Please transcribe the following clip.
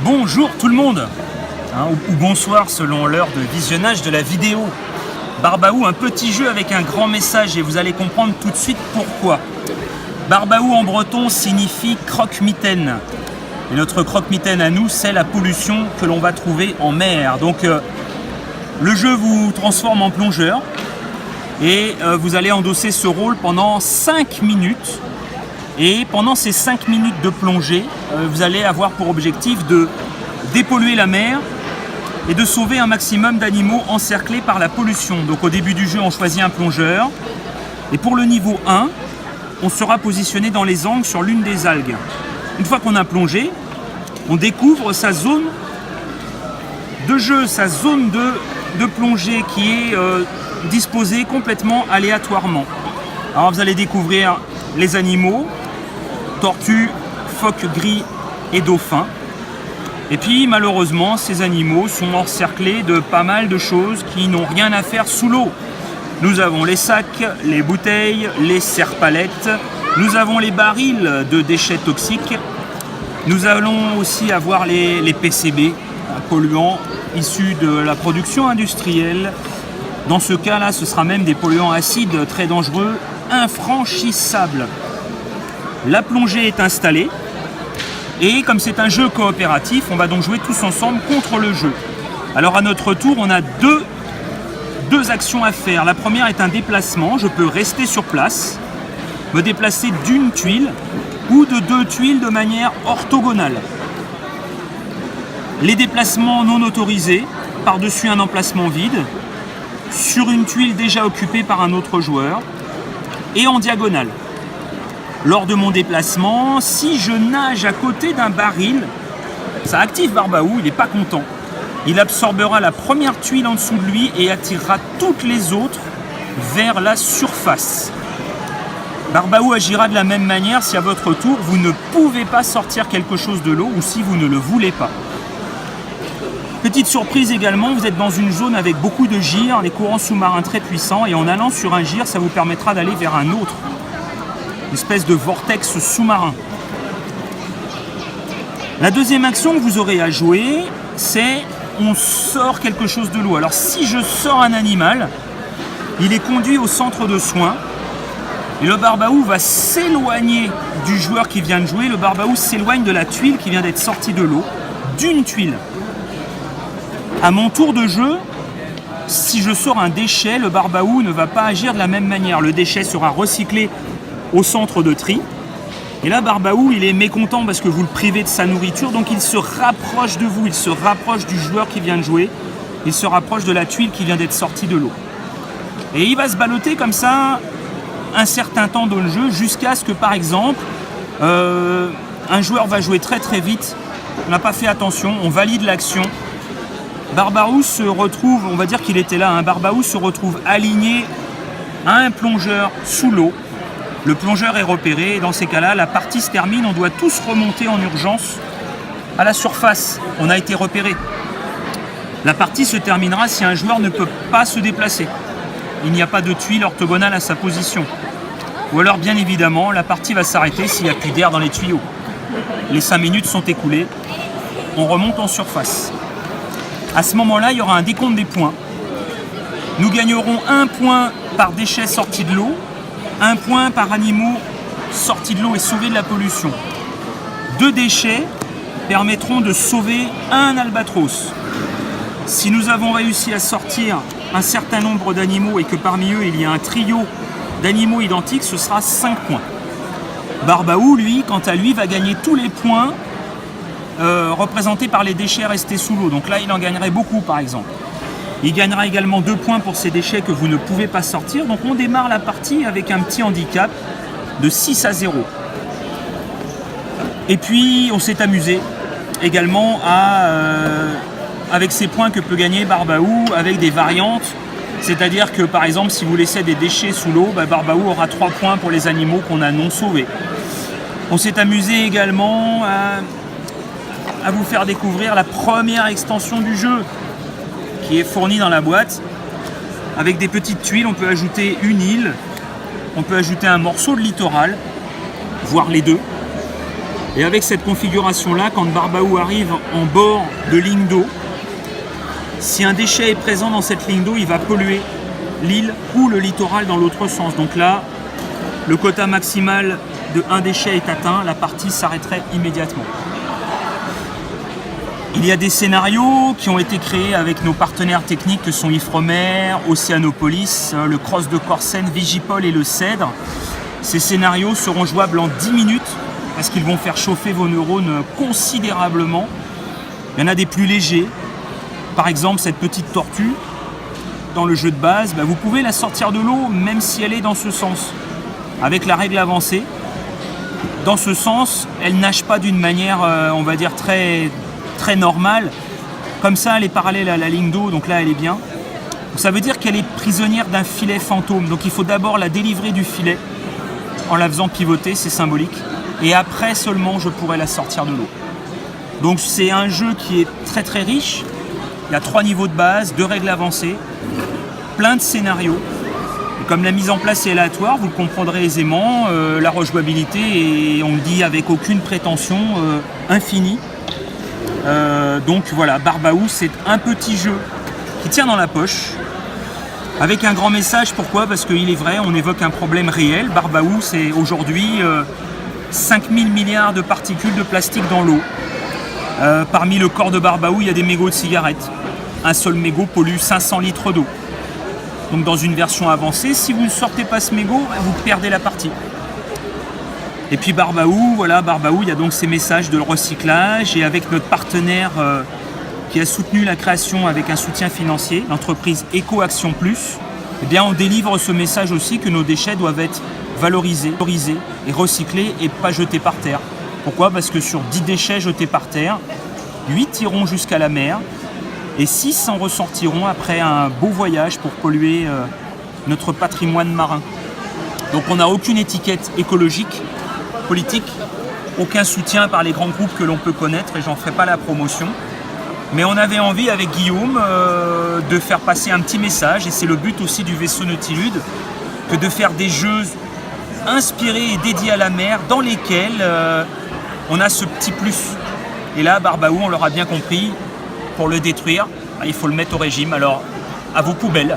Bonjour tout le monde, ou bonsoir selon l'heure de visionnage de la vidéo. Barbaou, un petit jeu avec un grand message et vous allez comprendre tout de suite pourquoi. Barbaou en breton signifie croque-mitaine. Et notre croque-mitaine à nous, c'est la pollution que l'on va trouver en mer. Donc le jeu vous transforme en plongeur et vous allez endosser ce rôle pendant 5 minutes. Et pendant ces 5 minutes de plongée, vous allez avoir pour objectif de dépolluer la mer et de sauver un maximum d'animaux encerclés par la pollution. Donc au début du jeu, on choisit un plongeur. Et pour le niveau 1, on sera positionné dans les angles sur l'une des algues. Une fois qu'on a plongé, on découvre sa zone de jeu, sa zone de plongée qui est disposée complètement aléatoirement. Alors vous allez découvrir les animaux, tortues, phoques gris et dauphins. Et puis malheureusement, ces animaux sont encerclés de pas mal de choses qui n'ont rien à faire sous l'eau. Nous avons les sacs, les bouteilles, les serre-palettes, nous avons les barils de déchets toxiques, nous allons aussi avoir les PCB, polluants issus de la production industrielle. Dans ce cas-là, ce sera même des polluants acides très dangereux, infranchissables. La plongée est installée et comme c'est un jeu coopératif, on va donc jouer tous ensemble contre le jeu. Alors à notre tour, on a deux actions à faire. La première est un déplacement. Je peux rester sur place, me déplacer d'une tuile ou de 2 tuiles de manière orthogonale. Les déplacements non autorisés par-dessus un emplacement vide, sur une tuile déjà occupée par un autre joueur et en diagonale. Lors de mon déplacement, si je nage à côté d'un baril, ça active Barbaou, il n'est pas content. Il absorbera la première tuile en dessous de lui et attirera toutes les autres vers la surface. Barbaou agira de la même manière si à votre tour, vous ne pouvez pas sortir quelque chose de l'eau ou si vous ne le voulez pas. Petite surprise également, vous êtes dans une zone avec beaucoup de gyres, des courants sous-marins très puissants et en allant sur un gyre, ça vous permettra d'aller vers un autre. Une espèce de vortex sous-marin. La deuxième action que vous aurez à jouer, c'est on sort quelque chose de l'eau. Alors si je sors un animal, il est conduit au centre de soins et le barbaou va s'éloigner du joueur qui vient de jouer. Le barbaou s'éloigne de la tuile qui vient d'être sortie de l'eau, d'une tuile. À mon tour de jeu, si je sors un déchet, le barbaou ne va pas agir de la même manière. Le déchet sera recyclé au centre de tri. Et là, Barbaou, il est mécontent parce que vous le privez de sa nourriture, donc il se rapproche de vous, il se rapproche du joueur qui vient de jouer, il se rapproche de la tuile qui vient d'être sortie de l'eau. Et il va se balloter comme ça un certain temps dans le jeu, jusqu'à ce que, par exemple, un joueur va jouer très très vite, on n'a pas fait attention, on valide l'action. Barbaou se retrouve, on va dire qu'il était là, Barbaou se retrouve aligné à un plongeur sous l'eau. Le plongeur est repéré et dans ces cas-là, la partie se termine, on doit tous remonter en urgence à la surface. On a été repéré. La partie se terminera si un joueur ne peut pas se déplacer. Il n'y a pas de tuile orthogonale à sa position. Ou alors, bien évidemment, la partie va s'arrêter s'il n'y a plus d'air dans les tuyaux. Les 5 minutes sont écoulées, on remonte en surface. À ce moment-là, il y aura un décompte des points. Nous gagnerons 1 point par déchet sorti de l'eau, 1 point par animaux sortis de l'eau et sauvés de la pollution. 2 déchets permettront de sauver un albatros. Si nous avons réussi à sortir un certain nombre d'animaux et que parmi eux il y a un trio d'animaux identiques, ce sera 5 points. Barbaou, lui, quant à lui, va gagner tous les points représentés par les déchets restés sous l'eau. Donc là, il en gagnerait beaucoup, par exemple. Il gagnera également 2 points pour ces déchets que vous ne pouvez pas sortir. Donc on démarre la partie avec un petit handicap de 6 à 0. Et puis on s'est amusé également avec ces points que peut gagner Barbaou avec des variantes. C'est-à-dire que par exemple si vous laissez des déchets sous l'eau, Barbaou aura 3 points pour les animaux qu'on a non sauvés. On s'est amusé également à vous faire découvrir la première extension du jeu, qui est fourni dans la boîte. Avec des petites tuiles, on peut ajouter une île, on peut ajouter un morceau de littoral, voire les deux. Et avec cette configuration-là, quand Barbaou arrive en bord de ligne d'eau, si un déchet est présent dans cette ligne d'eau, il va polluer l'île ou le littoral dans l'autre sens. Donc là, le quota maximal de un déchet est atteint, la partie s'arrêterait immédiatement. Il y a des scénarios qui ont été créés avec nos partenaires techniques que sont Ifremer, Océanopolis, le Cross de Corsen, Vigipol et le Cèdre. Ces scénarios seront jouables en 10 minutes parce qu'ils vont faire chauffer vos neurones considérablement. Il y en a des plus légers. Par exemple, cette petite tortue, dans le jeu de base, vous pouvez la sortir de l'eau même si elle est dans ce sens. Avec la règle avancée, dans ce sens, elle nage pas d'une manière, on va dire, très normale. Comme ça, elle est parallèle à la ligne d'eau, donc là, elle est bien. Donc, ça veut dire qu'elle est prisonnière d'un filet fantôme. Donc il faut d'abord la délivrer du filet en la faisant pivoter, c'est symbolique. Et après seulement, je pourrai la sortir de l'eau. Donc c'est un jeu qui est très très riche. Il y a 3 niveaux de base, 2 règles avancées, plein de scénarios. Et comme la mise en place est aléatoire, vous le comprendrez aisément, la rejouabilité est, on le dit avec aucune prétention, infinie. Donc voilà, Barbaou, c'est un petit jeu qui tient dans la poche, avec un grand message. Pourquoi? Parce qu'il est vrai, on évoque un problème réel. Barbaou, c'est aujourd'hui 5000 milliards de particules de plastique dans l'eau. Parmi le corps de Barbaou, il y a des mégots de cigarettes. Un seul mégot pollue 500 litres d'eau. Donc dans une version avancée, si vous ne sortez pas ce mégot, vous perdez la partie. Et puis Barbaou, voilà, Barbaou, il y a donc ces messages de recyclage, et avec notre partenaire qui a soutenu la création avec un soutien financier, l'entreprise Eco-Action Plus, eh bien on délivre ce message aussi que nos déchets doivent être valorisés et recyclés et pas jetés par terre. Pourquoi? Parce que sur 10 déchets jetés par terre, 8 iront jusqu'à la mer et 6 en ressortiront après un beau voyage pour polluer notre patrimoine marin. Donc on n'a aucune étiquette écologique, politique, aucun soutien par les grands groupes que l'on peut connaître, et j'en ferai pas la promotion. Mais on avait envie avec Guillaume de faire passer un petit message, et c'est le but aussi du vaisseau Nautilude, que de faire des jeux inspirés et dédiés à la mer dans lesquels on a ce petit plus. Et là, Barbaou, on l'aura bien compris, pour le détruire, il faut le mettre au régime. Alors, à vos poubelles.